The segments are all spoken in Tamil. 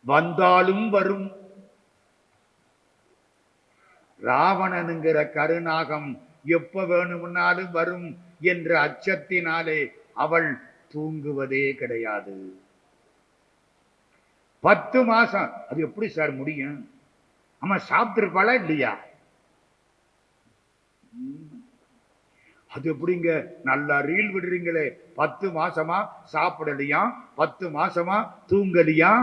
வந்தாலும் வரும். ராவணனுங்கிற கருநாகம் எப்ப வேணும்னாலும் வரும் என்ற அச்சத்தினாலே அவள் தூங்குவதே கிடையாது. 10 மாசம். அது எப்படி சார் முடியும்? ஆமா, சாப்பிட்டிருப்பாளா இல்லையா? அது எப்படிங்க? நல்லா ரீல் விடுறீங்களே. 10 மாசமா சாப்பிடலையா? 10 மாசமா தூங்கலியா?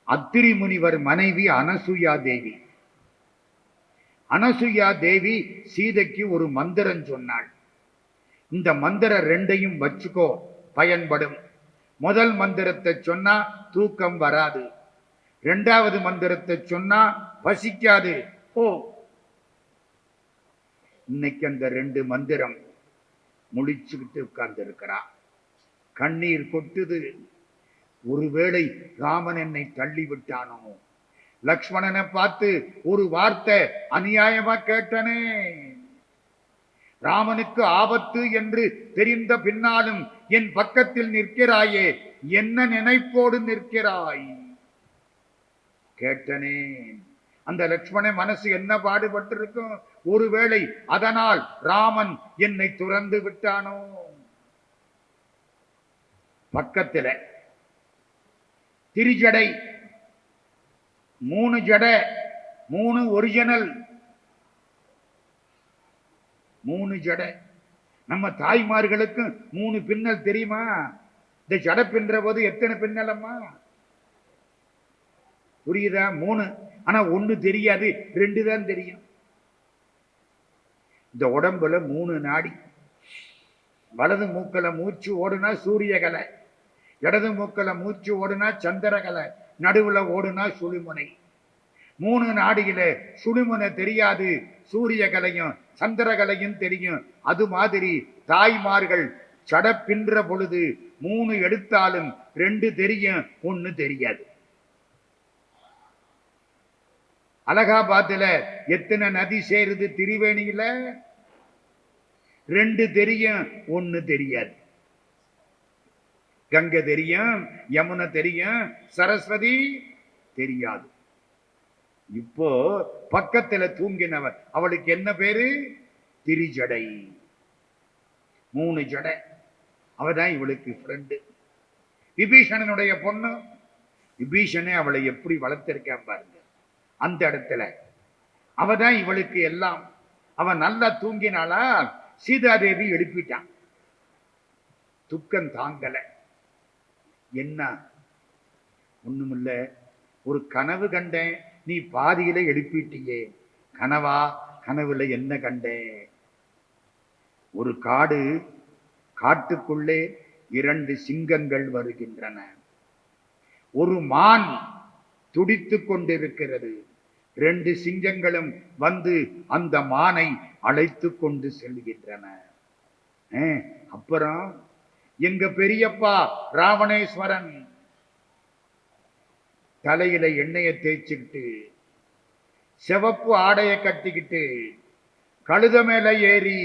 அத்திரி முனிவர் மனைவி அனசூயா தேவி. அனசூயா தேவி சீதைக்கு ஒரு மந்திரம் சொன்னாள். இந்த மந்திரம் 2ஐயும் வச்சுக்கோ, பயன்படும். முதல் மந்திரத்தை சொன்னா தூக்கம் வராது. 2வது மந்திரத்தை சொன்னா பசிக்காது. ஓ, இன்னைக்கு அந்த 2 மந்திரம் முழிச்சுக்கிட்டு உட்கார்ந்து இருக்கிறா. கண்ணீர் கொட்டுது. ஒருவேளை ராமன் என்னை தள்ளி விட்டானோ? லக்ஷ்மணனை பார்த்து ஒரு வார்த்தை அநியாயமா கேட்டனே. ராமனுக்கு ஆபத்து என்று தெரிந்த பின்னாலும் என் பக்கத்தில் நிற்கிறாயே, என்ன நினைப்போடு நிற்கிறாய்? கேட்டனே. அந்த லக்ஷ்மண மனசு என்ன பாடுபட்டிருக்கும்? ஒருவேளை அதனால் ராமன் என்னை துறந்து விட்டானோ? பக்கத்துல திரிஜடை, 3 ஜடை, 3 ஒரிஜினல், 3 ஜடை. நம்ம தாய்மார்களுக்கு 3 பின்னல் தெரியுமா? இந்த ஜடை பின்ற போது எத்தனை பின்னலம்மா? புரியுதா? 3. ஆனா 1 தெரியாது, 2 தான் தெரியும். இந்த உடம்புல 3 நாடி. வலது மூக்கல மூச்சு ஓடுனா சூரியகலை, இடது மூக்கல மூச்சு ஓடுனா சந்திரகலை, நடுவுல ஓடுனா சுழிமுனை. 3 நாடியில சுழிமுனை தெரியாது, சூரியகலையும் சந்திரகலையும் தெரியும். அது மாதிரி தாய்மார்கள் சட பின்ற பொழுது 3 எடுத்தாலும் 2 தெரியும், 1 தெரியாது. அலகாபாத்ல எத்தனை நதி சேருது? திரிவேணியில 2 தெரியும், 1 தெரியாது. கங்கை தெரியும், யமுனை தெரியும், சரஸ்வதி தெரியாது. இப்போ பக்கத்துல தூங்கினவர், அவளுக்கு என்ன பேரு? திரிஜடை. 3 ஜடை. அவதான் இவளுக்கு ஃப்ரெண்டு. விபீஷணனுடைய பொண்ணு. விபீஷணே அவளை எப்படி வளர்த்திருக்கான் பாருங்க. அந்த இடத்துல அவதான் இவளுக்கு எல்லாம். அவன் நல்லா தூங்கினாளா, சீதாதேவி எழுப்பிட்டான். துக்கம் தாங்கல. என்ன? ஒண்ணுமில்ல, ஒரு கனவு கண்டேன், நீ பாதியில எழுப்பிட்டியே. கனவா? கனவுல என்ன கண்டேன்? ஒரு காடு, காட்டுக்குள்ளே 2 சிங்கங்கள் வருகின்றன. ஒரு மான் துடித்து கொண்டிருக்கிறது. 2 சிங்கங்களும் வந்து அந்த மானை அழைத்து கொண்டு செல்கின்றன. அப்புறம் எங்க பெரியப்பா ராவணேஸ்வரன் தலையில எண்ணெயை தேய்ச்சிக்கிட்டு, சிவப்பு ஆடையை கட்டிக்கிட்டு, கழுத மேல ஏறி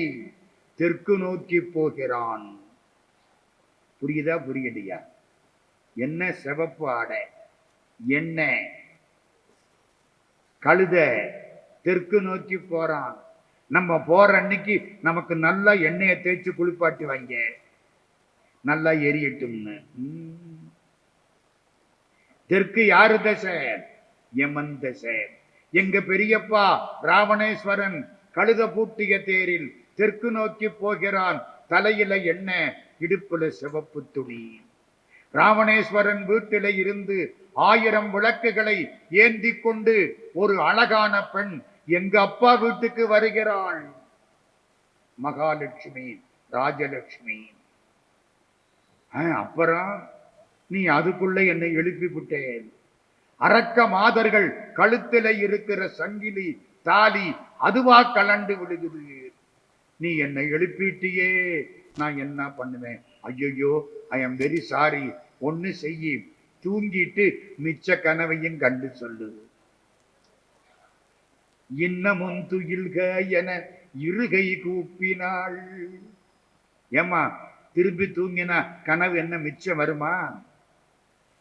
தெற்கு நோக்கி போகிறான். புரியுதா? புரியலையா? என்ன சிவப்பு ஆடை, என்ன கழுத, தெற்கு நோக்கி போறான். நம்ம போற அன்னைக்கு நமக்கு நல்லா எண்ணெயை தேய்ச்சி குளிப்பாட்டி வாங்க, நல்லா எரியட்டும்னு. தெற்கு யாரு தசை? யமன் தசை. எங்க பெரியப்பா ராவணேஸ்வரன் கழுத பூட்டிய தேரில் தெற்கு நோக்கி போகிறான். தலையில எண்ணெய், இடுப்புல சிவப்பு துணி. ராவணேஸ்வரன் வீட்டில இருந்து 1000 விளக்குகளை ஏந்தி கொண்டு ஒரு அழகான பெண் எங்க அப்பா வீட்டுக்கு வருகிறாள். மகாலட்சுமி, ராஜலட்சுமி. அப்புறம் நீ அதுக்குள்ள என்னை எழுப்பி விட்டேன். அரக்க மாதர்கள் கழுத்தில இருக்கிற சங்கிலி தாலி அதுவா கலண்டு விடுகிறது. நீ என்னை எழுப்பிட்டியே, நான் என்ன பண்ணுவேன்? ஐயோ, ஐ எம் வெரி சாரி. ஒன்னு செய்யி, தூங்கிட்டு மிச்ச கனவையும் கண்டு சொல்லு. இன்னமும் துயில்க என இருகை கூப்பினாள். ஏமா, திருப்பி தூங்கினா கனவு என்ன மிச்சம் வருமா?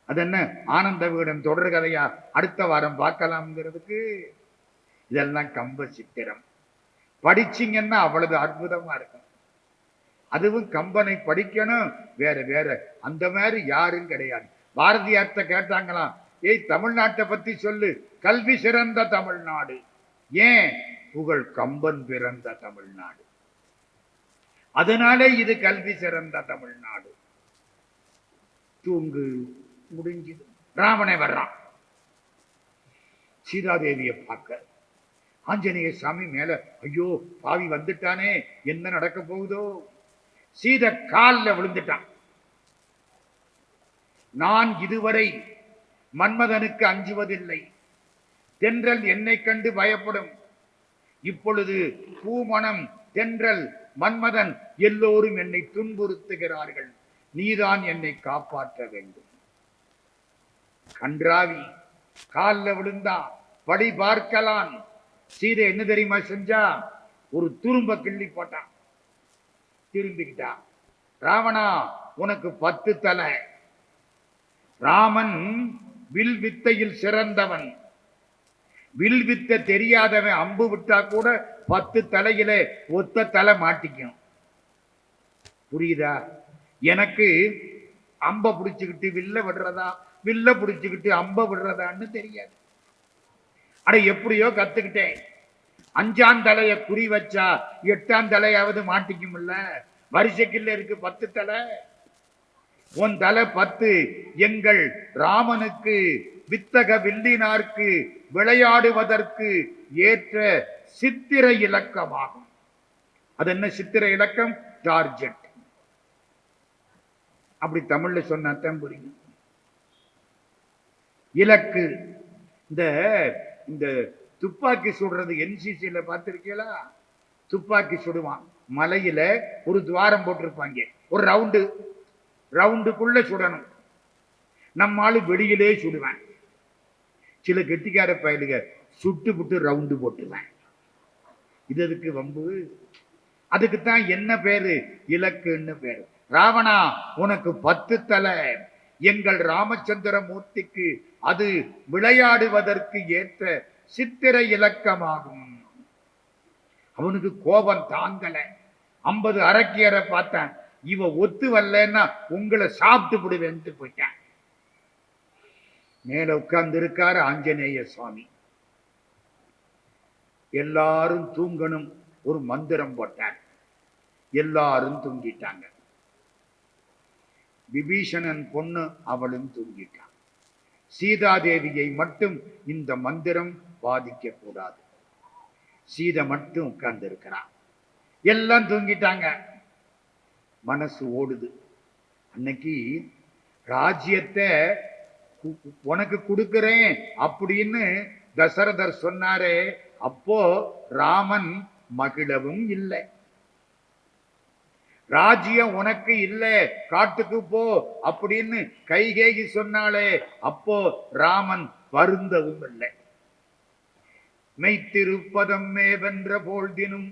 அது என்ன ஆனந்த விகடன் தொடர் கதையா அடுத்த வாரம் பார்க்கலாம்ங்கிறதுக்கு. இதெல்லாம் கம்ப சித்திரம். படிச்சீங்கன்னா அவ்வளவு அற்புதமா இருக்கும். அதுவும் கம்பனை படிக்கணும். வேற வேற அந்த மாதிரி யாரும் கிடையாது. பாரதியார்ட்ட கேட்டாங்களாம், ஏய் தமிழ்நாட்டை பத்தி சொல்லு. கல்வி சிறந்த தமிழ்நாடு. ஏன்? புகழ் கம்பன் பிறந்த தமிழ்நாடு. அதனாலே இது கல்வி சிறந்த தமிழ்நாடு. தூங்கு, முடிஞ்சது. ராவணே வர்றான் சீதாதேவியை பார்க்க. ஆஞ்சநேய சாமி மேல, ஐயோ பாவி வந்துட்டானே, என்ன நடக்க போகுதோ. சீதை காலில் விழுந்துட்டான். நான் இதுவரை மன்மதனுக்கு அஞ்சுவதில்லை. தென்றல் என்னை கண்டு பயப்படும். இப்பொழுது பூமணம், தென்றல், மன்மதன் எல்லோரும் என்னை துன்புறுத்துகிறார்கள். நீதான் என்னை காப்பாற்ற வேண்டும். கன்றாவி காலில் விழுந்தான். படி பார்க்கலாம். சீதை என்ன தெரியுமா செஞ்சா? ஒரு துரும்ப கிள்ளி போட்டான். திரும்பிக்கிட்டா. ராவணா, உனக்கு 10 தலை. ராமன் வில் வித்தையில் சிறந்தவன். வில் வித்தை தெரியாதவன் அம்பு விட்டா கூட 10 தலையில ஒத்த தலை மாட்டிக்கும். புரியுதா? எனக்கு அம்ப பிடிச்சுக்கிட்டு வில்ல விடுறதா, வில்ல பிடிச்சுக்கிட்டு அம்ப விடுறதான்னு தெரியாது. அட எப்படியோ கத்துக்கிட்டேன். 5ஆம் தலைய குறி வச்சா 8ஆம் தலையாவது மாட்டிக்கும்ல. வரிசைக்குள்ள இருக்கு 10 தலை. உன் தலை 10. எங்கள் ராமனுக்கு வித்தக வில்லினார்க்கு விளையாடுவதற்கு ஏற்ற சித்திர இலக்கமாகும். அது என்ன சித்திர இலக்கம்? டார்ஜெட். அப்படி தமிழ்ல சொன்னாத்தான் புரியும். இலக்கு. இந்த துப்பாக்கி சுடுறது என்சிசியில பார்த்திருக்கீங்களா? துப்பாக்கி சுடுவான். மலையில ஒரு துவாரம் போட்டிருப்பாங்க. ஒரு ரவுண்டுக்குள்ள சுடணும். நம்மாலும் வெளியிலே சுடுவேன். சில கெட்டிக்கார பயலுக சுட்டு புட்டு ரவுண்டு போட்டுருவேன். இது எதுக்கு வம்பு? அதுக்குத்தான் என்ன பேரு? இலக்குன்னு பேரு. ராவணா, உனக்கு 10 தலை. எங்கள் ராமச்சந்திர மூர்த்திக்கு அது விளையாடுவதற்கு ஏற்ற சித்திர இலக்கமாகும். அவனுக்கு கோபம் தாங்கல. 50 அரக்கியரை பார்த்தான். இவ ஒத்து வரலன்னா உங்களை சாப்பிட்டு விடுவேன்ட்டு போயிட்டான். மேல உட்கார்ந்து இருக்காரு ஆஞ்சநேய சுவாமி. எல்லாரும் தூங்கணும். ஒரு மந்திரம் போட்டார். எல்லாரும் தூங்கிட்டாங்க. விபீஷணன் பொண்ணு அவளும் தூங்கிட்டான். சீதாதேவியை மட்டும் இந்த மந்திரம் பாதிக்க கூடாது. சீதை மட்டும் உட்கார்ந்து இருக்கிறான். எல்லாம் தூங்கிட்டாங்க. மனசு ஓடுது. அன்னைக்கு ராஜ்யத்தை உனக்கு கொடுக்கிறேன் அப்படின்னு தசரதர் சொன்னாரே, அப்போ ராமன் மகிழவும் இல்லை. ராஜ்யம் உனக்கு இல்லை, காட்டுக்கு போ அப்படின்னு கைகேயி சொன்னாலே, அப்போ ராமன் வருந்தவும் இல்லை. மெய்த்திருப்பதம் மேவென்ற போழ்தினும்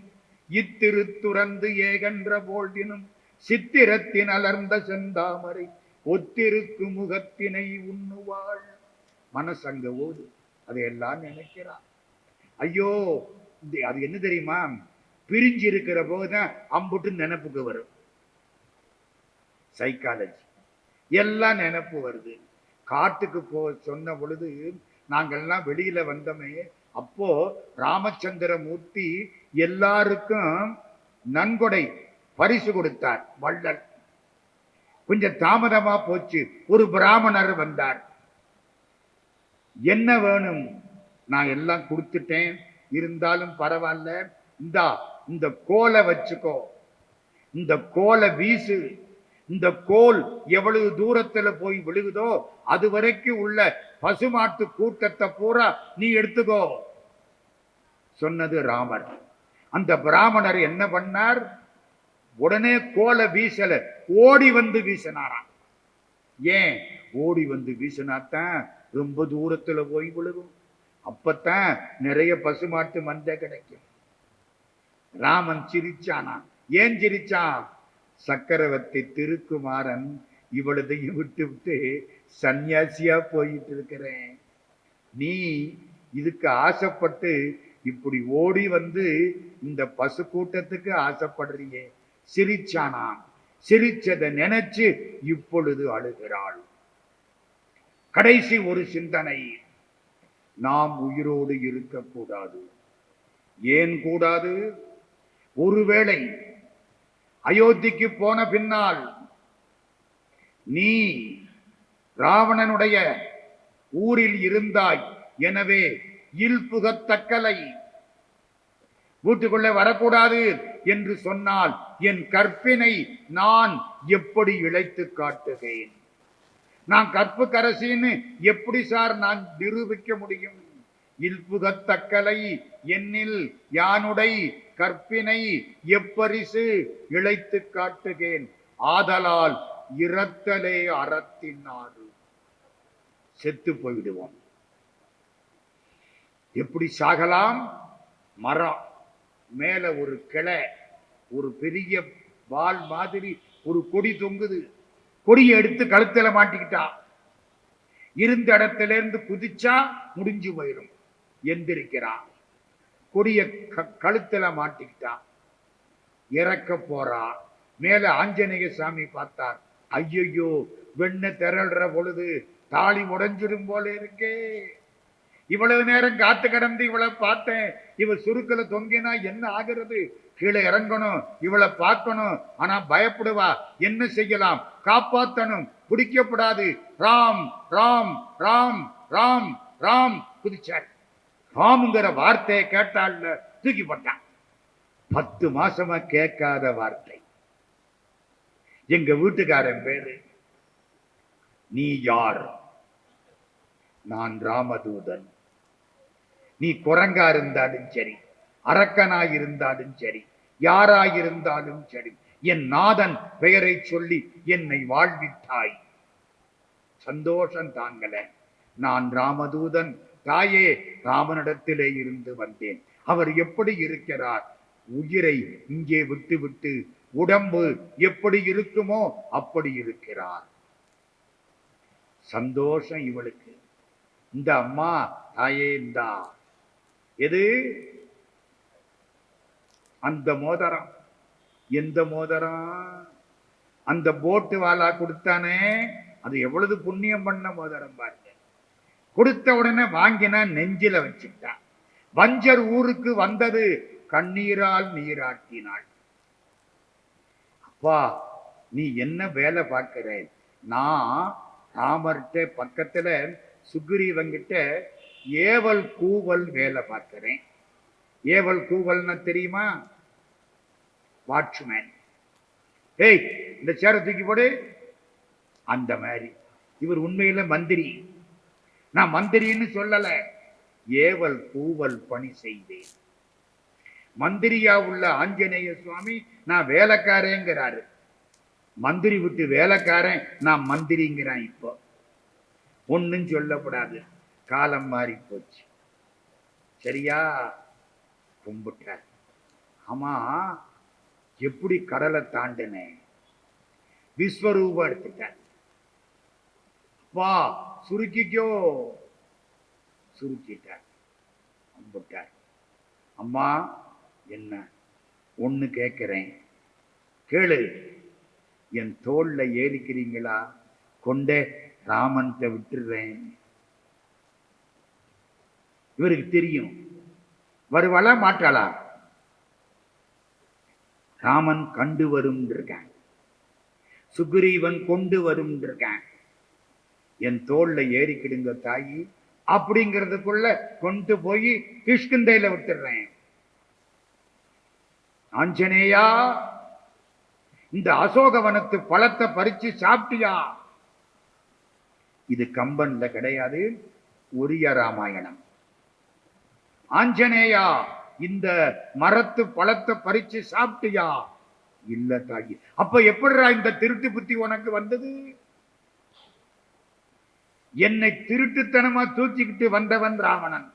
இத்திரு துறந்து ஏகென்ற போழ்தினும் சித்திரத்தின் அலர்ந்த செந்தாமரை ஒத்திருக்கு முகத்தினை உண்ணுவாள். மனசங்க ஓடு. அதையெல்லாம் நினைக்கிறான். ஐயோ, அது என்ன தெரியுமா? பிரிஞ்சு இருக்கிற போதுதான் அம்புட்டு நினைப்புக்கு வரும். சைக்காலஜி எல்லாம் நினைப்பு வருது. காட்டுக்கு போ சொன்ன பொழுது நாங்கள்லாம் வெளியில வந்தோமே, அப்போ ராமச்சந்திர மூர்த்தி எல்லாருக்கும் நன்கொடை பரிசு கொடுத்தார். வள்ளல். கொஞ்சம் தாமதமா போச்சு. ஒரு பிராமணர் வந்தார். என்ன வேணும்? நான் எல்லாம் கொடுத்துட்டேன், இருந்தாலும் பரவாயில்ல, இந்த கோலை வச்சுக்கோ, இந்த கோலை வீசு. இந்த கோல் எவ்வளவு தூரத்துல போய் விழுகுதோ அது வரைக்கும் உள்ள பசுமாட்டு கூட்டத்தை பூரா நீ எடுத்துக்கோ சொன்னது ராமர். அந்த பிராமணர் என்ன பண்ணார்? உடனே கோலை வீசல, ஓடி வந்து வீசினாராம். ஏன்? ஓடி வந்து வீசினாத்தான் ரொம்ப தூரத்துல போய் விழுகும். அப்பத்தான் நிறைய பசுமாட்டு மந்தை கிடைக்கும். ராமன் சிரிச்சானா. ஏன் சிரிச்சான்? சக்கரவர்த்தி திருக்குமாரன் இவ்வளதையும் விட்டு விட்டு சன்னியாசியா போயிட்டு இருக்கிறேன். நீ இதுக்கு ஆசைப்பட்டு இப்படி ஓடி வந்து இந்த பசு கூட்டத்துக்கு ஆசைப்படுறியே. சிரிச்சானாம். சிரிச்சதை நினைச்சு இப்பொழுது அழுகிறாள். கடைசி ஒரு சிந்தனை, நாம் உயிரோடு இருக்கக்கூடாது. ஏன் கூடாது? ஒருவேளை அயோத்திக்கு போன பின்னால் நீ ராவணனுடைய ஊரில் இருந்தாய், எனவே இல்புகத்தக்கலை வீட்டுக்குள்ளே வரக்கூடாது என்று சொன்னால் என் கற்பினை நான் எப்படி இழைத்து காட்டுவேன்? நான் கற்புக்கரசின்னு எப்படி சார் நான் நிரூபிக்க முடியும்? இல்புகத்தக்கலை என்னில் யானுடை கற்பினை எப்பரிசு இழைத்து காட்டுகேன். ஆதலால் இரத்தலே அறத்தினாறு. செத்து போய்விடுவோம். எப்படி சாகலாம்? மரம் மேல ஒரு கிளை, ஒரு பெரிய வால் மாதிரி ஒரு கொடி தொங்குது. கொடியை எடுத்து கழுத்துல மாட்டிக்கிட்டா, இருந்த இடத்துல இருந்து குதிச்சா முடிஞ்சு போயிடும். எந்திரிக்கிறான். கொடிய கழுத்துல மாட்டிக்கிட்டா, இறக்க போறா. மேல ஆஞ்சநேய சாமி பார்த்தார். ஐயோ, வெண்ண திரள்ற பொழுது தாலி உடைஞ்சிடும் போல இருக்கே. இவ்வளவு நேரம் காத்து கடந்து இவளை பார்த்தேன். இவ சுருக்கல தொங்கினா என்ன ஆகிறது? கீழே இறங்கணும், இவளை பார்க்கணும். ஆனா பயப்படுவா. என்ன செய்யலாம்? காப்பாத்தணும், பிடிக்கப்படாது. ராம் ராம் ராம் ராம் ராம் குதிச்சார். ராம்ங்கிற வார்த்தையை கேட்டாள், தூக்கி போட்டான். 10 மாசமா கேட்காத வார்த்தை. எங்க வீட்டுக்காரன் பேரு. நீ யார்? நான் ராமதூதன். நீ குரங்கா இருந்தாலும் சரி, அரக்கனாய் இருந்தாலும் சரி, யாராயிருந்தாலும் சரி, என் நாதன் பெயரை சொல்லி என்னை வாழ்வித்தாய். சந்தோஷம் தாங்கல. நான் ராமதூதன் தாயே, ராமனிடத்திலே இருந்து வந்தேன். அவர் எப்படி இருக்கிறார்? உயிரை இங்கே விட்டு விட்டு உடம்பு எப்படி இருக்குமோ அப்படி இருக்கிறார். சந்தோஷம் இவளுக்கு. இந்த அம்மா, தாயே இந்தா. எது? அந்த மோதிரம். எந்த மோதிரம்? அந்த போட்டு வாலா கொடுத்தானே, அது எவ்வளவு புண்ணியம் பண்ண மோதிரம் பாருங்க. கொடுத்த உடனே வாங்கினா நெஞ்சில வச்சுட்டா. வஞ்சர் ஊருக்கு வந்தது கண்ணீரால் நீராட்டினாள். அப்பா, நீ என்ன வேலை பார்க்கிற? நான் ராமர்கிட்ட பக்கத்துல சுக்ரீவன்கிட்ட ஏவல் கூவல் வேலை பார்க்கிறேன். ஏவல் கூவல்னா தெரியுமா? வாட்ச்மேன். ஏய், இந்த சேரை தூக்கி போடு. அந்த மாதிரி. இவர் உண்மையில மந்திரி. நான் மந்திரின்னு சொல்லல, ஏவல் கூவல் பணி செய்தேன். மந்திரியா உள்ள ஆஞ்சநேய சுவாமி நான் வேலைக்காரங்கிறாரு. மந்திரி விட்டு வேலைக்காரன், நான் மந்திரிங்கிறான். இப்போ ஒன்னும் சொல்லப்படாது. காலம் மாறி போச்சு. சரியா? கும்பிட்டார். ஆமா, எப்படி கடலை தாண்டினேன்? விஸ்வரூபம் எடுத்துட்டார். வா, சுருக்கிக்கோ. சுருக்கிட்டார். கும்பிட்டார். அம்மா, என்ன ஒண்ணு கேட்கிறேன், கேளு. என் தோல்ல ஏறிக்கிறீங்களா? கொண்டே ராமன்கிட்ட விட்டுறேன். இவருக்கு தெரியும், வருவாளா மாட்டாளா? ராமன் கண்டு வரும் இருக்கான், சுக்ரீவன் கொண்டு வரும் இருக்கான். என் தோல்ல ஏறிக்கிடுங்க தாயி அப்படிங்கிறதுக்குள்ள கொண்டு போய் கிஷ்கிந்தையில விட்டுறேன். ஆஞ்சநேயா, இந்த அசோகவனத்து பழத்தை பறிச்சு சாப்பிட்டியா? இது கம்பன்ல கிடையாது, ஒரிய ராமாயணம். ஆஞ்சநேயா, இந்த மரத்து பழத்தை பறிச்சு சாப்பிட்டியா? இல்ல தாயி. அப்ப எப்படிடா இந்த திருட்டு புத்தி உனக்கு வந்தது? என்னை திருட்டுத்தனமா தூக்கிக்கிட்டு வந்தவன் ராவணன்.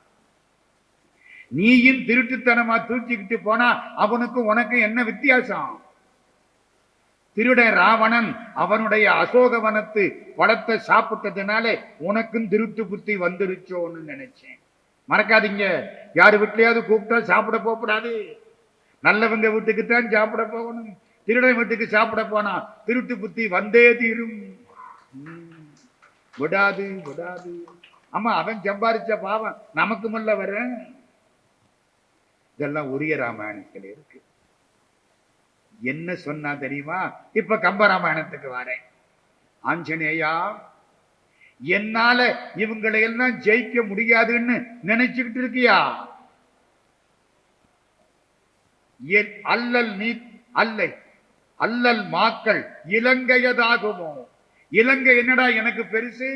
நீயும் திருட்டுத்தனமா தூக்கிக்கிட்டு போனா அவனுக்கு உனக்கு என்ன வித்தியாசம்? திருடன் ராவணன் அவனுடைய அசோகவனத்து பழத்தை சாப்பிட்டதுனால உனக்கும் திருட்டு புத்தி வந்துருச்சோன்னு நினைச்சேன். மறக்காதீங்க, யாரு வீட்லயாவது கூப்பிட்டா சாப்பிட போகக்கூடாது. நல்லவங்க வீட்டுக்குத்தான் சாப்பிட போகணும். திருடன் வீட்டுக்கு சாப்பிட போனா திருட்டு புத்தி வந்தே தீரும். விடாது விடாது. ஆமா, அவன் சம்பாதிச்ச பாவம் நமக்கு முல்ல வர. இதெல்லாம் உரிய ராமாயணத்தில் இருக்கு. என்ன சொன்னா தெரியுமா? இப்ப கம்பராமாயணத்துக்கு வரேன். ஆஞ்சநேயா, என்னால இவங்களை எல்லாம் ஜெயிக்க முடியாதுன்னு நினைச்சுக்கிட்டு இருக்கியா? அல்லல் நீ அல்லை அல்லல் மாக்கள் இலங்கையதாகுமோ? இலங்கை என்னடா எனக்கு பெருசு?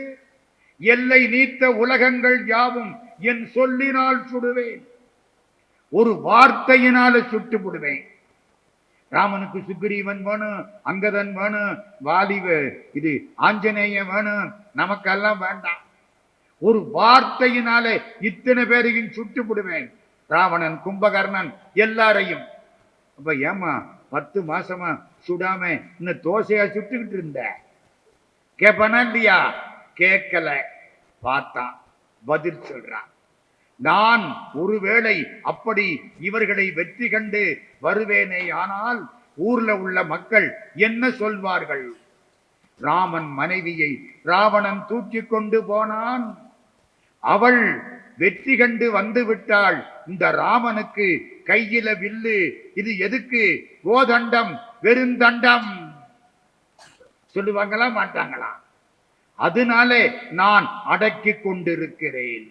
எல்லை நீத்த உலகங்கள் யாவும் என் சொல்லினால் சுடுவேன். ஒரு வார்த்தையினால சுட்டு விடுவேன். ராமனுக்கு சுக்ரீவன் வேணும், அங்கதன் வேணும், வாலி இது ஆஞ்சநேயன் வேணும், நமக்கெல்லாம் வேண்டாம். ஒரு வார்த்தையினாலே இத்தனை பேரையும் சுட்டு விடுவேன். ராவணன், கும்பகர்ணன் எல்லாரையும். அப்ப ஏமா 10 மாசமா சுடாம இன்னும் தோசையா சுட்டுக்கிட்டு இருந்த? கேட்பானா இல்லையா? கேட்கல. பார்த்தான், பதில் சொல்றான். நான் ஒருவேளை அப்படி இவர்களை வெற்றி கண்டு வருவேனே, ஆனால் ஊர்ல உள்ள மக்கள் என்ன சொல்வார்கள்? ராமன் மனைவியை ராவணன் தூக்கி கொண்டு போனான், அவள் வெற்றி கண்டு வந்து விட்டாள். இந்த ராமனுக்கு கையில வில்லு, இது எதுக்கு? கோதண்டம், வெறுந்தண்டம் சொல்லுவாங்களா மாட்டாங்களா? அதனாலே நான் அடக்கி கொண்டிருக்கிறேன்.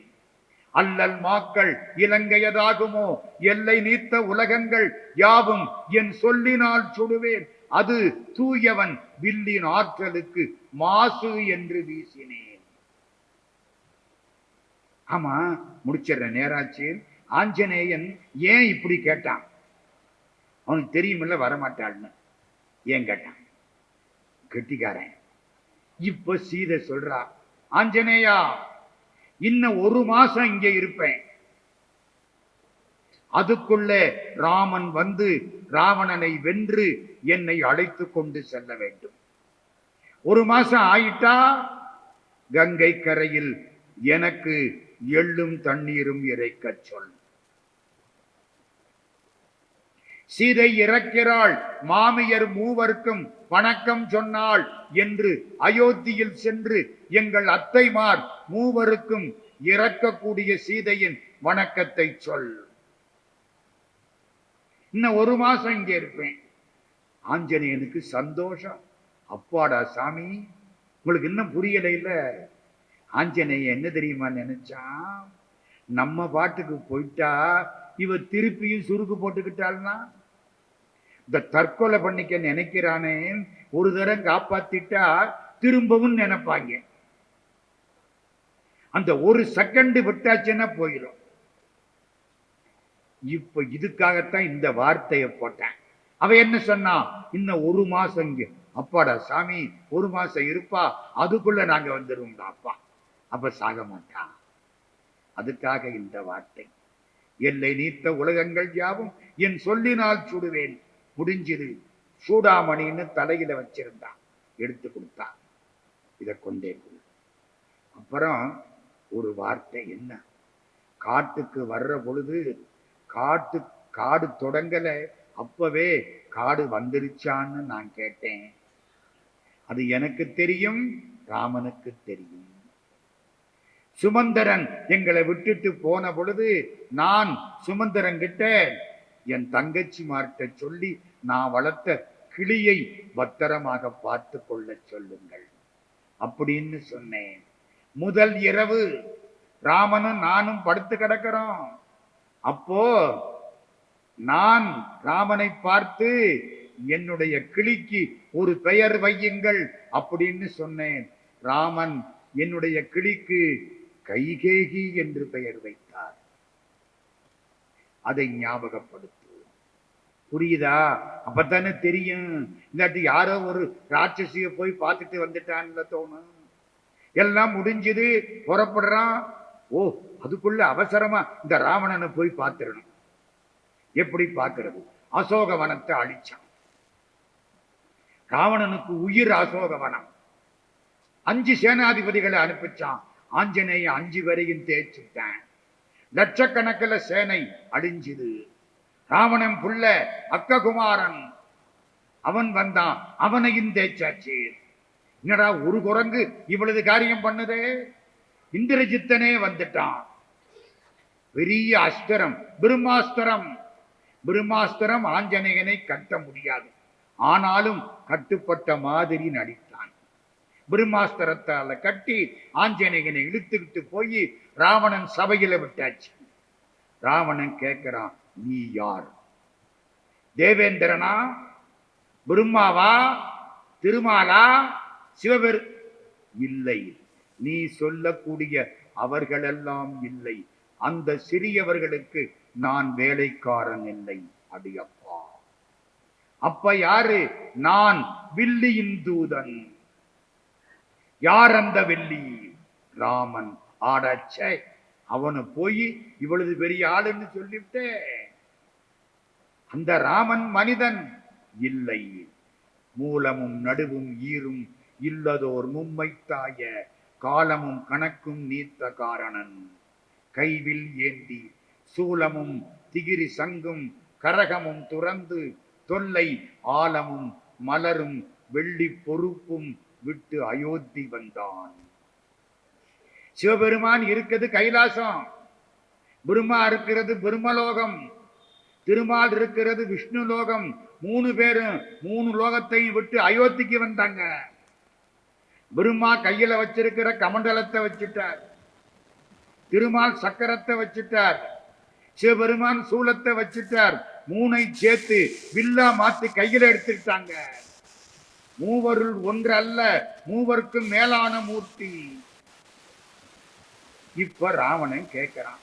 அல்லல் மாக்கள் இலங்கையதாகுமோ? எல்லை நீத்த உலகங்கள் யாவும் என் சொல்லினால் சுடுவேன். அது தூயவன் வில்லின் ஆற்றலுக்கு மாசு என்று வீசினேன். ஆமா, முடிச்சிடுற நேராச்சு. ஆஞ்சநேயன் ஏன் இப்படி கேட்டான்? அவனுக்கு தெரியுமில்ல வரமாட்டாள்னு. ஏன் கேட்டான்? கெட்டிக்காரன். இப்ப சீதை சொல்றா, ஆஞ்சநேயா, இன்னும் 1 மாசம் இங்கே இருப்பேன். அதுக்குள்ளே ராமன் வந்து ராவணனை வென்று என்னை அழைத்து கொண்டு செல்ல வேண்டும். 1 மாசம் ஆயிட்டா கங்கை கரையில் எனக்கு எள்ளும் தண்ணீரும் இறைக்க சொல். சீதை இறக்கிறாள், மாமியர் மூவருக்கும் வணக்கம் சொன்னாள் என்று அயோத்தியில் சென்று எங்கள் அத்தைமார் மூவருக்கும் இறக்கக்கூடிய சீதையின் வணக்கத்தை சொல். இன்னும் 1 மாசம் இங்கே இருப்பேன். ஆஞ்சநேயனுக்கு சந்தோஷம். அப்பாடா சாமி, உங்களுக்கு இன்னும் புரியல இல்ல? ஆஞ்சநேயன் என்ன தெரியுமா நினைச்சான்? நம்ம பாட்டுக்கு போயிட்டா இவ திருப்பியும் சுருக்கு போட்டுக்கிட்டாள்னா, இந்த தற்கொலை பண்ணிக்க நினைக்கிறானே, ஒரு தரம் காப்பாத்திட்டா திரும்பவும் நினைப்பாங்க. அந்த 1 செகண்ட் விட்டாச்சுன்னா போயிடும். இப்ப இதுக்காகத்தான் இந்த வார்த்தையை போட்டேன். அவ என்ன சொன்னா? இன்னும் 1 மாசம் இங்க. அப்பாடா சாமி, 1 மாசம் இருப்பா, அதுக்குள்ள நாங்க வந்துருவோம்டா அப்பா. அப்ப சாக மாட்டான். அதுக்காக இந்த வார்த்தை. எல்லை நீத்த உலகங்கள் யாவும் என் சொல்லினால் சுடுவேன். முடிஞ்சது. சூடாமணின்னு தலையில வச்சிருந்தான், எடுத்து கொடுத்தான். இதை கொண்டே கொடு. அப்புறம் ஒரு வார்த்தை என்ன? காட்டுக்கு வர்ற பொழுது காடு தொடங்கல, அப்பவே காடு வந்துருச்சான்னு நான் கேட்டேன். அது எனக்கு தெரியும், ராமனுக்கு தெரியும். சுமந்தரன் எங்களை விட்டுட்டு போன பொழுது நான் சுமந்தரன் கிட்ட என் தங்கச்சிமார்கிட்ட சொல்லி நான் வளர்த்த கிளியை பத்திரமாக பார்த்து கொள்ள சொல்லுங்கள் அப்படின்னு சொன்னேன். முதல் இரவு ராமனும் நானும் படுத்து கிடக்கிறோம். அப்போ நான் ராமனை பார்த்து என்னுடைய கிளிக்கு ஒரு பெயர் வையுங்கள் அப்படின்னு சொன்னேன். ராமன் என்னுடைய கிளிக்கு கைகேகி என்று பெயர் வைத்தார். அதை ஞாபகப்படுத்து. புரியுதா? அப்பத்தானே தெரியும். இல்லாட்டி யாரோ ஒரு ராட்சசிய போய் பார்த்துட்டு வந்துட்டான்னு தோணும். எல்லாம் முடிஞ்சது, புறப்படுறான். ஓ, அதுக்குள்ள அவசரமா இந்த ராவணனை போய் பார்த்துடணும். எப்படி பார்க்கிறது? அசோகவனத்தை அழிச்சான். ராவணனுக்கு உயிர் அசோகவனம். 5 சேனாதிபதிகளை அனுப்பிச்சான். ஆஞ்சநேய 5 வரையும் தேய்ச்சிட்டான். லட்சக்கணக்கில் சேனை அழிஞ்சுது. ராவணன் புள்ள அக்ககுமாரன் அவன் வந்தான், அவனையும் தேய்ச்சாச்சு. என்னடா ஒரு குரங்கு இவ்வளவு காரியம் பண்ணுதே. இந்திரஜித்தனே வந்துட்டான். பெரிய அஸ்திரம் பிரம்மாஸ்திரம். பிரம்மாஸ்திரம் ஆஞ்சநேயனை கட்ட முடியாது, ஆனாலும் கட்டுப்பட்ட மாதிரி நடித்தான். பிரம்மாஸ்திரத்தால கட்டி ஆஞ்சநேயனை இழுத்துக்கிட்டு போய் ராவணன் சபையில விட்டாச்சு. ராவணன் கேட்கிறான், நீ யார்? தேவேந்திரனா, பிரம்மாவா, திருமாலா, சிவபெரு? இல்லை, நீ சொல்லக்கூடிய அவர்களெல்லாம் இல்லை. அந்த சிறியவர்களுக்கு நான் வேலைக்காரன் இல்லை. அடியப்பா, அப்ப யாரு? நான் வில்லியின் தூதன். யார் அந்த வெள்ளி? ராமன். ஆடாச்சே, அவனு போய் இவ்வளவு பெரிய ஆளுன்னு சொல்லிவிட்டே. அந்த ராமன் மனிதன் இல்லை. மூலமும் நடுவும் ஈரும் இல்லதோர் மும்மைத்தாய காலமும் கணக்கும் நீத்த காரணன். கைவில் ஏந்தி சூலமும் திகிரி சங்கும் கரகமும் துறந்து தொல்லை ஆலமும் மலரும் வெள்ளி பொறுப்பும் விட்டு அயோத்தி வந்தான். சிவபெருமான் இருக்கிறது கைலாசம், பிரம்மா இருக்கிறது பிரம்மலோகம், திருமால் இருக்கிறது விஷ்ணு லோகம். 3 பேரும் 3 லோகத்தையும் விட்டு அயோத்திக்கு வந்தாங்க. பிரம்மா கையில வச்சிருக்கிற கமண்டலத்தை வச்சுட்டார், திருமால் சக்கரத்தை வச்சுட்டார், சிவபெருமான் சூலத்தை வச்சுட்டார். 3ஐ சேர்த்து வில்லா மாத்தி கையில எடுத்துட்டாங்க. மூவருள் ஒன்று அல்ல, மூவருக்கும் மேலான மூர்த்தி. இப்ப ராவணன் கேட்கிறான்,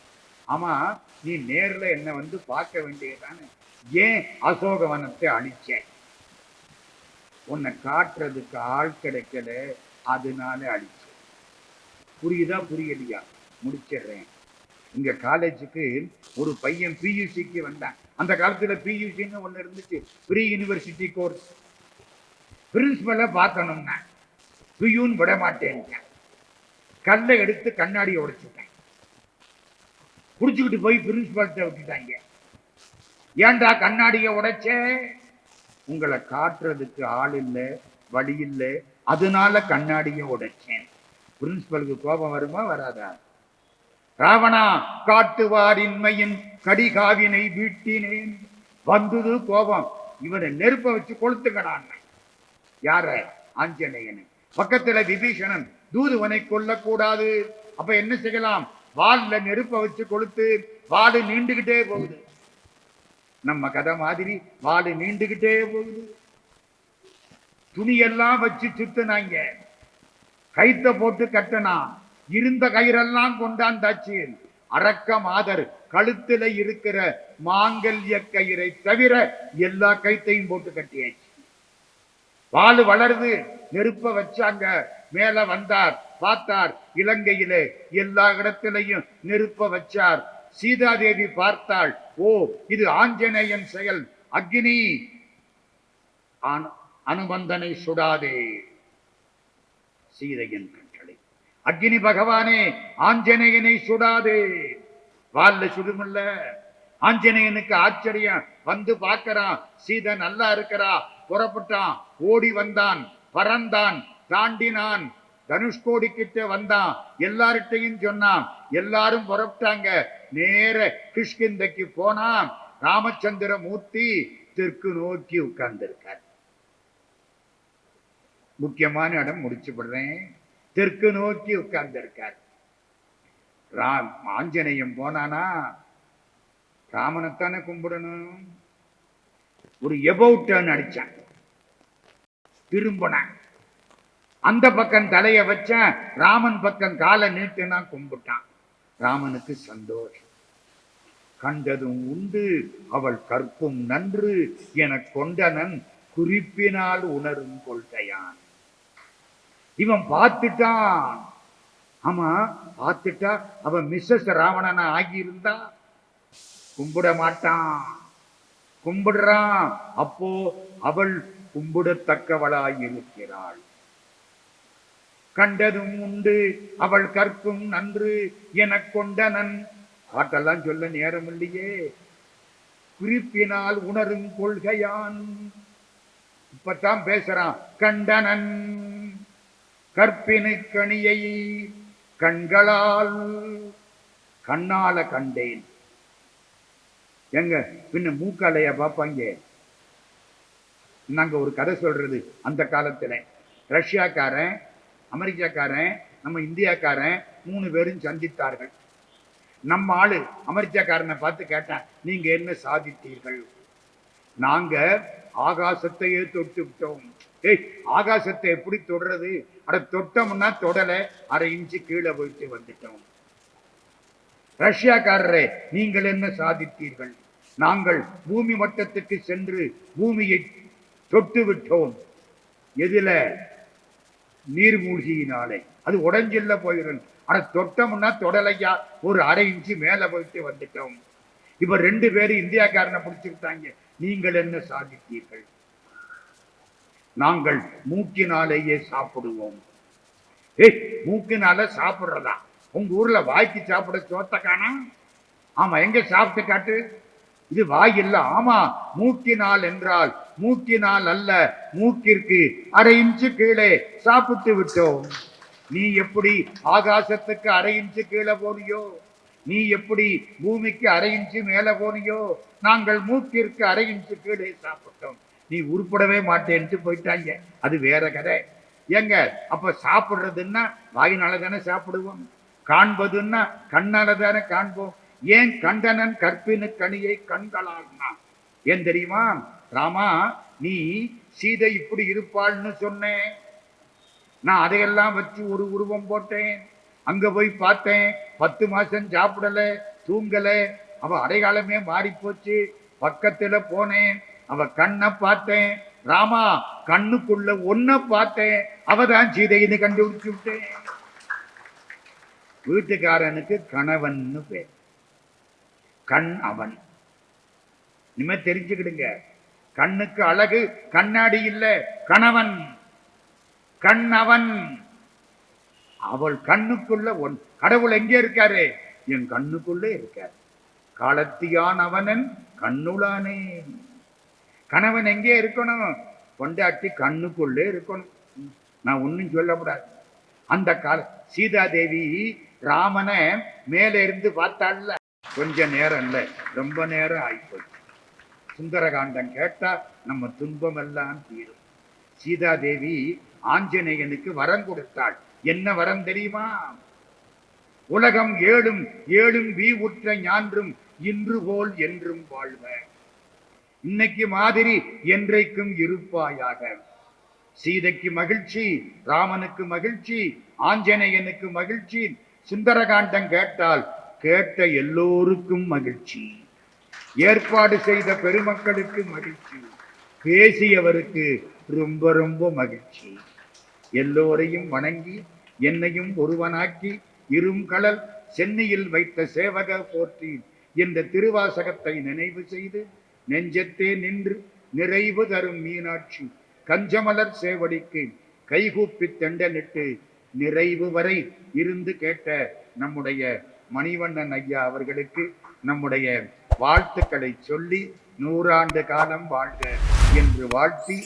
ஆமா நீ நேர்ல என்ன வந்து பார்க்க வேண்டியதானே, ஏன் அசோகவனத்தை அழிச்ச? உன்னை காட்டுறதுக்கு ஆள் கிடைக்கல, அதனால அழிச்ச. புரியுதா புரியலையா? முடிச்சிடுறேன். இங்க காலேஜுக்கு ஒரு பையன் பியூசிக்கு வந்தான். அந்த காலத்துல பியூசின்னு ஒண்ணு இருந்துச்சு, ப்ரீ யூனிவர்சிட்டி கோர்ஸ். பிரின்சிபலை பார்க்கணும்னா பியூன் விட மாட்டேன், கல்லை எடுத்து கண்ணாடியை உடைச்சுட்டேன். குடிச்சுக்கிட்டு போய் பிரின்சிபல்கிட்ட விட்டுட்டாங்க. ஏன்டா கண்ணாடியை உடைச்ச? உங்களை காட்டுறதுக்கு ஆள் இல்லை, வழி இல்லை, அதனால கண்ணாடியை உடைச்சேன். பிரின்சிபலுக்கு கோபம் வருமா வராதா? ராவணா, காட்டுவாரின்மையின் கடிகாவினை வீட்டினேன். வந்தது கோபம். இவனை நெருப்ப வச்சு கொளுத்துக்கடான். யார? ஆஞ்சநேயனை. பக்கத்துல விபீஷணன், தூதுவனை கொல்லக்கூடாது. அப்ப என்ன செய்யலாம்? வால்ல நெருப்ப வச்சு கொளுத்து. வாடு நீண்டுகிட்டே போகுது. நம்ம கதை மாதிரி வாடு நீண்டுகிட்டே போகுது. துணியெல்லாம் வச்சு சுத்துனாங்க, கைத்த போட்டு கட்டனா, இருந்த கயிறெல்லாம் கொண்டாந்தாச்சு. அரக்க மாதர் கழுத்துல இருக்கிற மாங்கல்ய கயிறை தவிர எல்லா கைத்தையும் போட்டு கட்டியாச்சு. வாழு வளருது, நெருப்ப வச்சாங்க. மேல வந்தார், பார்த்தார், இலங்கையிலே எல்லா இடத்திலையும் நெருப்ப வச்சார். சீதாதேவி பார்த்தாள், ஓ இது ஆஞ்சநேயன் செயல். அக்னி, அனுமந்தனை சுடாதே, சீதையின் கட்டளை. அக்னி பகவானே, ஆஞ்சநேயனை சுடாதே. வால்ல சுடுமில்ல. ஆஞ்சநேயனுக்கு ஆச்சரியம், வந்து பார்க்கிறான், சீதை நல்லா இருக்கிறா. புறப்பட்டான், ஓடி வந்தான், பறந்தான், தாண்டினான், தனுஷ்கோடி கிட்ட வந்தான், எல்லார்ட்டையும் சொன்னான். எல்லாரும் புறப்பட்டாங்க. நேர கிஷ்கிந்தைக்கு போனான். ராமச்சந்திர மூர்த்தி தெற்கு நோக்கி உட்கார்ந்திருக்கார். முக்கியமான இடம் முடிச்சுப்படுறேன். தெற்கு நோக்கி உட்கார்ந்திருக்கார். ஆஞ்சநேயம் போனானா ராமனைத்தானே கும்பிடணும். ஒரு எபவுட் டர்ன் அடிச்சான், திரும்பினான். அந்த பக்கம் தலைய வச்சான், ராமன் பக்கம் காலை நீட்டுனா கும்பிட்டான். ராமனுக்கு சந்தோஷம். கண்டதும் உண்டு அவள் கற்பும் நன்று என கொண்டனன் குறிப்பினால் உணரும் கொள்கையான். இவன் பார்த்துட்டான். ஆமா, பார்த்துட்டா அவன் மிஸ்ஸஸ் ராவணனா ஆகியிருந்தா கும்பிட மாட்டான். கும்பிடுறான். அப்போ அவள் கும்பிடத்தக்கவளாயிருக்கிறாள். கண்டதும் உண்டு அவள் கற்கும் நன்று எனக் கொண்டனன். பாட்டெல்லாம் சொல்ல நேரம் இல்லையே. குறிப்பினால் உணரும் கொள்கையான். இப்பத்தான் பேசுறான். கண்டனன் கற்பினு கணியை கண்களால் கண்ணால கண்டேன். எங்க பின்ன மூக்காலைய பாப்பாங்க. நாங்க ஒரு கதை சொல்றது, அந்த காலத்துல ரஷ்யாக்காரன், அமெரிக்காக்காரன், நம்ம இந்தியாக்காரன் 3 பேரும் சந்தித்தார்கள். நம்ம ஆளு அமெரிக்காக்காரனை பார்த்து கேட்டான், நீங்க என்ன சாதித்தீர்கள்? நாங்க ஆகாசத்தையே தொட்டு விட்டோம். ஆகாசத்தை எப்படி தொடறது? அட தொட்டோம்னா தொடல, அரை இன்ச்சு கீழே போயிட்டு வந்துட்டோம். ரஷ்யாக்காரரே, நீங்கள் என்ன சாதித்தீர்கள்? நாங்கள் பூமி மட்டத்துக்கு சென்று பூமியை தொட்டு விட்டோம். எதுல? நீர்மூழ்கியினாலே. அது உடஞ்சில்ல போயிடும். அட தொட்டோம்னா தொடலையா, ஒரு அரை இன்ச்சு மேல போயிட்டு வந்துட்டோம். இப்ப 2 பேரும் இந்தியாக்காரனை பிடிச்சுக்கிட்டாங்க. நீங்கள் என்ன சாதித்தீர்கள்? நாங்கள் மூக்கினாலேயே சாப்பிடுவோம். மூக்கினால சாப்பிடுறதா? உங்க ஊர்ல வாய்க்கு சாப்பிட சோத்த காணா? ஆமா, எங்க சாப்பிட்டு காட்டு. இது வாய் இல்ல. ஆமா, மூக்கினால் என்றால் மூக்கினால் அல்ல, மூக்கிற்கு அரை இன்ச்சு கீழே சாப்பிட்டு விட்டோம். நீ எப்படி ஆகாசத்துக்கு அரை இன்ச்சு கீழே போனியோ, நீ எப்படி பூமிக்கு அரை இன்ச்சு மேல போனியோ, நாங்கள் மூக்கிற்கு அரை இன்ச்சு கீழே சாப்பிட்டோம். நீ உருப்படவே மாட்டேன்ட்டு போயிட்டாங்க. அது வேற கதை. எங்க அப்ப சாப்பிடுறதுன்னா வாயினால தானே சாப்பிடுவோம், காண்பதுன்னா கண்ணால தானே காண்போம். ஏன் கண்டனன் கற்பினு கனியை கண்களால்னா ஏன் தெரியுமா? ராமா, நீ சீதை இப்படி இருப்பாள்னு சொன்னேன். நான் அதையெல்லாம் வச்சு ஒரு உருவம் போட்டேன். அங்க போய் பார்த்தேன், 10 மாசம் சாப்பிடல, தூங்கல. அவ அடையாளமே மாறி போச்சு. பக்கத்துல போனேன், அவ கண்ணை பார்த்தேன். ராமா, கண்ணுக்குள்ள ஒன்ன பார்த்தேன். அவதான் சீதைன்னு கண்டுபிடிச்சு விட்டேன். வீட்டுக்காரனுக்கு கணவன் பேர். கண் அவன். இனிமே தெரிஞ்சுக்கிடுங்க. கண்ணுக்கு அழகு கண்ணாடி இல்ல, கணவன். கண் அவன். அவள் கண்ணுக்குள்ள கடவுள் எங்கே இருக்காரு? என் கண்ணுக்குள்ளே இருக்காரு. காலத்தியான் அவனன் கண்ணுளானே. கணவன் எங்கே இருக்கணும்? பொண்டாட்டி கண்ணுக்குள்ளே இருக்கணும். நான் ஒன்னும் சொல்லக்கூடாது. அந்த கால சீதாதேவி ராமனை மேல இருந்து பார்த்தாள்ல, கொஞ்ச நேரம் இல்ல, ரொம்ப நேரம் ஆயிப்போச்சு. சுந்தரகாண்டம் கேட்டா நம்ம துன்பம் எல்லாம் தீரும். சீதாதேவி ஆஞ்சநேயனுக்கு வரம் கொடுத்தாள். என்ன வரம் தெரியுமா? உலகம் ஏழும் ஏழும் வீ உற்ற ஞான்றும் இன்று போல் என்றும் வாழ்வ. இன்னைக்கு மாதிரி என்றைக்கும் இருப்பாயாக. சீதைக்கு மகிழ்ச்சி, ராமனுக்கு மகிழ்ச்சி, ஆஞ்சநேயனுக்கு மகிழ்ச்சி. சுந்தரகாண்டம் கேட்டால் கேட்ட எல்லோருக்கும் மகிழ்ச்சி. ஏற்பாடு செய்த பெருமக்களுக்கு மகிழ்ச்சி, பேசியவருக்கு ரொம்ப ரொம்ப மகிழ்ச்சி. எல்லோரையும் வணங்கி என்னையும் ஒருவனாக்கி இருங்கடல் சென்னையில் வைத்த சேவக போற்றி என்ற திருவாசகத்தை நினைவு செய்து நெஞ்சத்தே நின்று நிறைவு தரும் மீனாட்சி கஞ்சமலர் சேவடிக்கு கைகூப்பி தெண்டனிட்டு நிறைவு வரை இருந்து கேட்ட நம்முடைய மணிவண்ணன் ஐயா அவர்களுக்கு நம்முடைய வாழ்த்துக்களை சொல்லி 100 ஆண்டு காலம் வாழ்க என்று வாழ்த்தி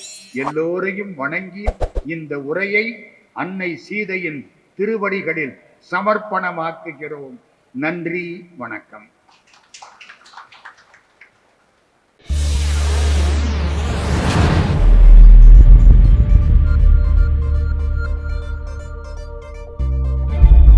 எல்லோரையும் வணங்கி இந்த உரையை அன்னை சீதையின் திருவடிகளில் சமர்ப்பணமாக்குகிறோம். நன்றி, வணக்கம்.